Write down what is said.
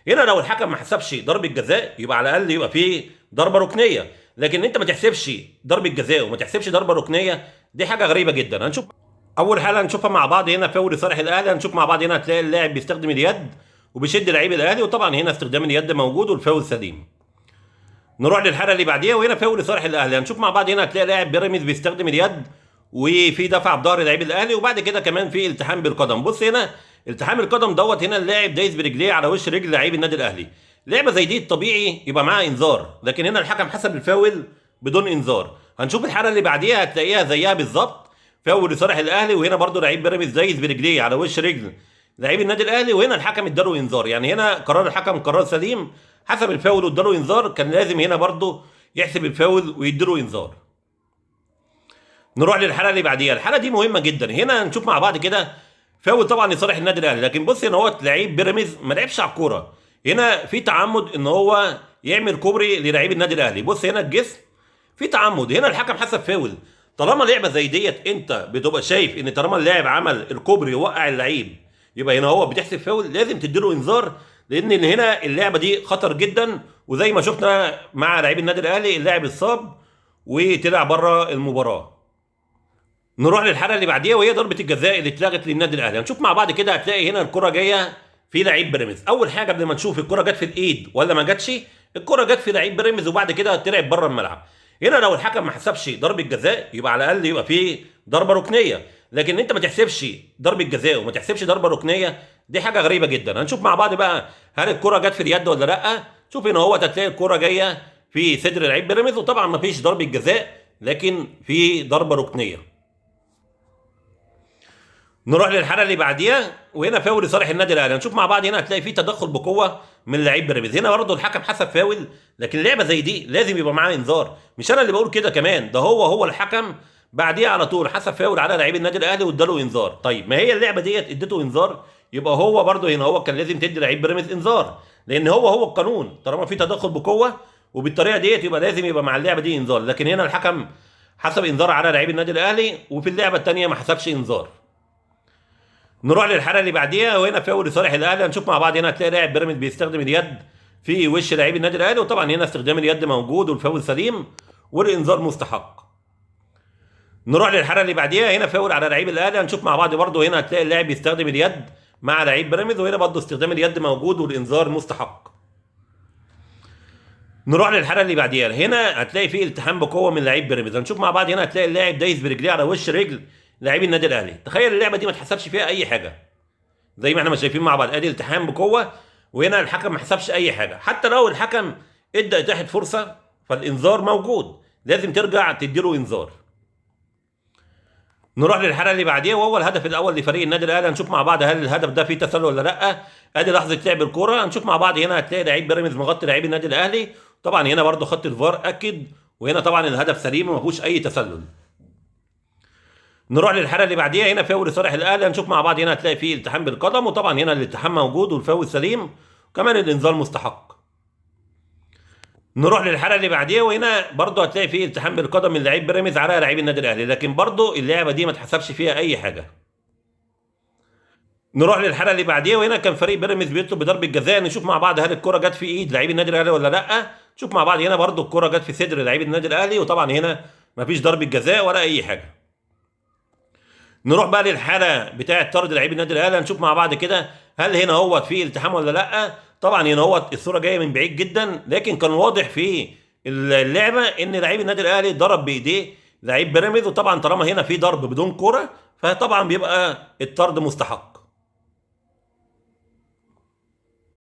هنا لو الحكم ما حسبش ضربه جزاء يبقى على الاقل يبقى فيه ضربه ركنيه، لكن انت ما تحسبش ضربه جزاء وما تحسبش ضربه ركنيه، دي حاجه غريبه جدا. هنشوف اول حاله هنشوفها مع بعض هنا فاول لصالح الاهلي. هنشوف مع بعض هنا هتلاقي اللاعب بيستخدم اليد وبيشد لعيب الاهلي، وطبعا هنا استخدام اليد موجود والفاول سليم. نروح للحاله اللي بعديها وهنا فاول لصالح الاهلي. هنشوف مع بعض هنا هتلاقي لاعب بيراميدز بيستخدم اليد وفي دفع بظهر لعيب الاهلي، وبعد كده كمان في التحام بالقدم. بص هنا التحام القدم دوت، هنا اللاعب دايس برجليه على وش رجل لعيب النادي الاهلي. لعبه زي دي الطبيعي يبقى معاها انذار، لكن هنا الحكم حسب الفاول بدون انذار. هنشوف الحاله اللي بعديها هتلاقيها زيها بالظبط، فاول لصالح الاهلي، وهنا برضو لعيب بيراميدز دايس برجليه على وش رجل لعيب النادي الاهلي، وهنا الحكم اداله انذار. يعني هنا قرار الحكم قرار سليم، حسب الفاول واداله انذار. كان لازم هنا برضو يحسب الفاول ويديله انذار. نروح للحاله اللي بعديها، الحاله دي مهمه جدا. هنا هنشوف مع بعض كده فاول طبعا لصالح النادي الاهلي، لكن بص هنا هو لعيب بيراميدز ما لعبش على الكوره، هنا في تعمد ان هو يعمل كوبري للعيب النادي الاهلي. بص هنا الجسم في تعمد، هنا الحكم حسب فاول. طالما لعبه زي ديت انت بتبقى شايف ان طالما اللاعب عمل الكوبري ووقع اللعيب يبقى هنا هو بتحسب فاول، لازم تديله انذار، لان هنا اللعبه دي خطر جدا. وزي ما شفنا مع لعيب النادي الاهلي اللاعب اتصاب وطلع بره المباراه. نروح للحاله اللي بعديها وهي ضربه الجزاء اللي اتلغت للنادي الاهلي. هنشوف مع بعض كده هتلاقي هنا الكره جايه في لعيب بيراميدز. اول حاجه قبل ما نشوف الكره جت في الايد ولا ما جاتش، الكره جت في لعيب بيراميدز وبعد كده طلعت بره الملعب. هنا لو الحكم ما حسبش ضربه جزاء يبقى على الاقل يبقى في ضربه ركنيه، لكن انت ما تحسبش ضربه جزاء وما تحسبش ضربه ركنيه، دي حاجه غريبه جدا. هنشوف مع بعض بقى هل الكره جت في اليد ولا لا. شوف هنا هو هتلاقي الكره جايه في صدر لعيب بيراميدز، وطبعا ما فيش ضربه جزاء لكن في ضربه ركنيه. نروح للحاله اللي بعديها وهنا فاول لصالح النادي الاهلي. هنشوف مع بعض هنا هتلاقي في تدخل بقوه من لعيب بيراميدز، هنا برضه الحكم حسب فاول، لكن لعبه زي دي لازم يبقى معاه انذار. مش انا اللي بقول كده كمان، ده هو الحكم بعديها على طول حسب فاول على لعيب النادي الاهلي واداله انذار. طيب ما هي اللعبه ديت اديته انذار، يبقى هو برضه هنا هو كان لازم تدي لعيب بيراميدز انذار، لان هو القانون طالما في تدخل بقوه وبالطريقه ديت يبقى لازم يبقى مع اللعبه دي انذار. لكن هنا الحكم حسب انذار على لعيب النادي الاهلي، وفي اللعبه الثانيه ما حسبش انذار. نروح للحاله اللي بعديها وهنا فاول لصالح الاهلي. هنشوف مع بعض هنا هتلاقي لاعب بيراميدز بيستخدم اليد في وش لعيب النادي الاهلي، وطبعا هنا استخدام اليد موجود والفاول سليم والانذار مستحق. نروح للحاله اللي بعديها هنا فاول على لعيب الاهلي. هنشوف مع بعض برده هنا هتلاقي اللاعب بيستخدم اليد مع لعيب بيراميدز، وهنا برده استخدام اليد موجود والانذار مستحق. نروح للحاله اللي بعديها هنا هتلاقي فيه التحام بقوه من لعيب بيراميدز. هنشوف مع بعض هنا هتلاقي اللاعب دايس برجليه على وش رجل لاعبي النادي الاهلي. تخيل اللعبه دي ما اتحسبش فيها اي حاجه، زي ما احنا ما شايفين مع بعض ادي التحام بقوه، وهنا الحكم ما حسبش اي حاجه. حتى لو الحكم ادى اتاحه فرصه فالانذار موجود، لازم ترجع تديله انذار. نروح للحاله اللي بعديها وهو الهدف الاول لفريق النادي الاهلي. هنشوف مع بعض هل الهدف ده فيه تسلل ولا لا. ادي لحظه لعب الكوره. هنشوف مع بعض هنا هتلاقي لعيب بيراميدز مغطي لعيب النادي الاهلي، طبعا هنا برده خط الفار اكد، وهنا طبعا الهدف سليم وما فيهوش اي تسلل. نروح للحاله اللي بعديها هنا فاول لصالح الاهلي. هنشوف مع بعض هنا هتلاقي فيه التحام بالقدم، وطبعا هنا الالتحام موجود والفاول سليم وكمان الانذار مستحق. نروح للحاله اللي بعديها وهنا برضه هتلاقي فيه التحام بالقدم من لعيب بيراميدز على لعيب النادي الاهلي، لكن برضه اللعبه دي ما اتحسبش فيها اي حاجه. نروح للحاله اللي بعديها وهنا كان فريق بيراميدز بيطلب بضربه جزاء. نشوف مع بعض هل الكره جت في ايد لعيب النادي الاهلي ولا لا. نشوف مع بعض هنا برضه الكره جت في صدر لعيب النادي الاهلي، وطبعا هنا ما فيش ضربه جزاء ولا اي حاجه. نروح بقى للحاله بتاعه طرد لعيب النادي الاهلي. هنشوف مع بعض كده هل هنا هو في التحام ولا لا. طبعا هنا هو الصوره جايه من بعيد جدا، لكن كان واضح في اللعبه ان لعيب النادي الاهلي ضرب بايديه لعيب بيراميدز، وطبعا طالما هنا في ضرب بدون كره فطبعا بيبقى الطرد مستحق.